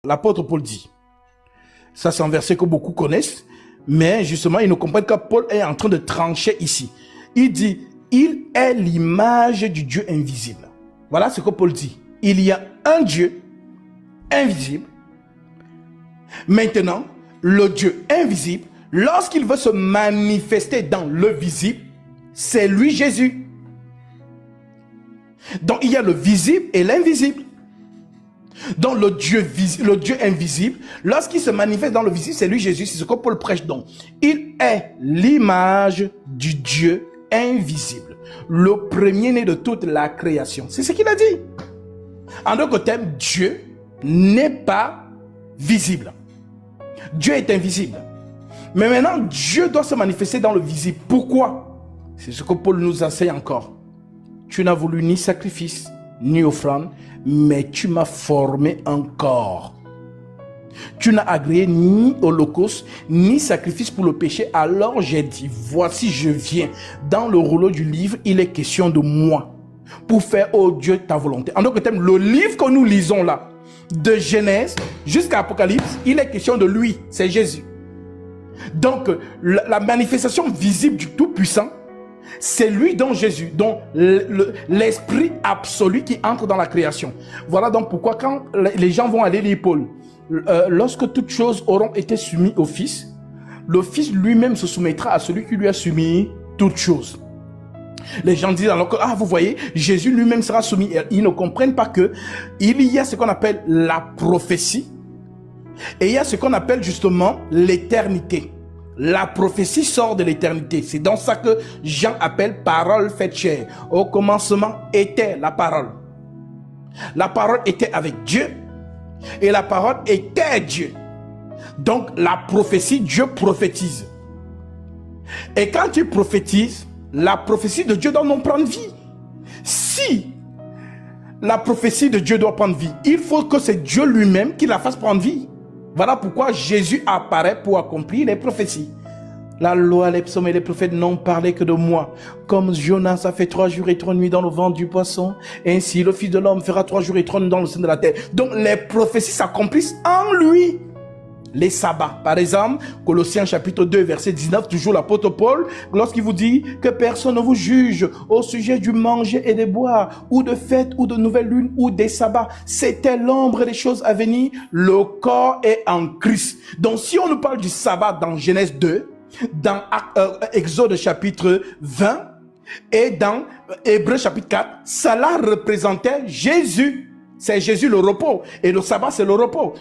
L'apôtre Paul dit, ça c'est un verset que beaucoup connaissent, mais justement ils ne comprennent que Paul est en train de trancher ici. Il dit, il est l'image du Dieu invisible. Voilà ce que Paul dit. Il y a un Dieu invisible. Maintenant, le Dieu invisible, lorsqu'il veut se manifester dans le visible, c'est lui Jésus. Donc il y a le visible et l'invisible. Donc le Dieu invisible, lorsqu'il se manifeste dans le visible, c'est lui Jésus, c'est ce que Paul prêche donc. Il est l'image du Dieu invisible, le premier-né de toute la création. C'est ce qu'il a dit. En d'autres termes, Dieu n'est pas visible. Dieu est invisible. Mais maintenant, Dieu doit se manifester dans le visible. Pourquoi? C'est ce que Paul nous enseigne encore. Tu n'as voulu ni sacrifice, ni offrande, mais tu m'as formé un corps. Tu n'as agréé ni holocauste, ni sacrifice pour le péché. Alors j'ai dit, voici je viens. Dans le rouleau du livre, il est question de moi. Pour faire, oh Dieu, ta volonté. En d'autres termes, le livre que nous lisons là, de Genèse jusqu'à Apocalypse, il est question de lui, c'est Jésus. Donc, la manifestation visible du Tout-Puissant, c'est lui dont Jésus, dont l'esprit absolu qui entre dans la création. Voilà donc pourquoi quand les gens vont aller lire Paul, lorsque toutes choses auront été soumises au Fils, le Fils lui-même se soumettra à celui qui lui a soumis toutes choses. Les gens disent alors que, ah vous voyez, Jésus lui-même sera soumis. Ils ne comprennent pas que il y a ce qu'on appelle la prophétie et il y a ce qu'on appelle justement l'éternité. La prophétie sort de l'éternité. C'est dans ça que Jean appelle parole faite chair. Au commencement était la parole. La parole était avec Dieu et la parole était Dieu. Donc la prophétie, Dieu prophétise. Et quand tu prophétises, la prophétie de Dieu doit non prendre vie. Si la prophétie de Dieu doit prendre vie, il faut que c'est Dieu lui-même qui la fasse prendre vie. Voilà pourquoi Jésus apparaît pour accomplir les prophéties. La loi, les psaumes et les prophètes n'ont parlé que de moi. Comme Jonas a fait 3 jours et 3 nuits dans le ventre du poisson, ainsi le Fils de l'homme fera 3 jours et 3 nuits dans le sein de la terre. Donc les prophéties s'accomplissent en lui. Les sabbats, par exemple, Colossiens chapitre 2, verset 19, toujours l'apôtre Paul, lorsqu'il vous dit que personne ne vous juge au sujet du manger et des boire, ou de fêtes, ou de nouvelles lunes, ou des sabbats. C'était l'ombre des choses à venir. Le corps est en Christ. Donc si on nous parle du sabbat dans Genèse 2, dans Exode chapitre 20 et dans Hébreux chapitre 4, cela représentait Jésus. C'est Jésus le repos. Et le sabbat, c'est le repos.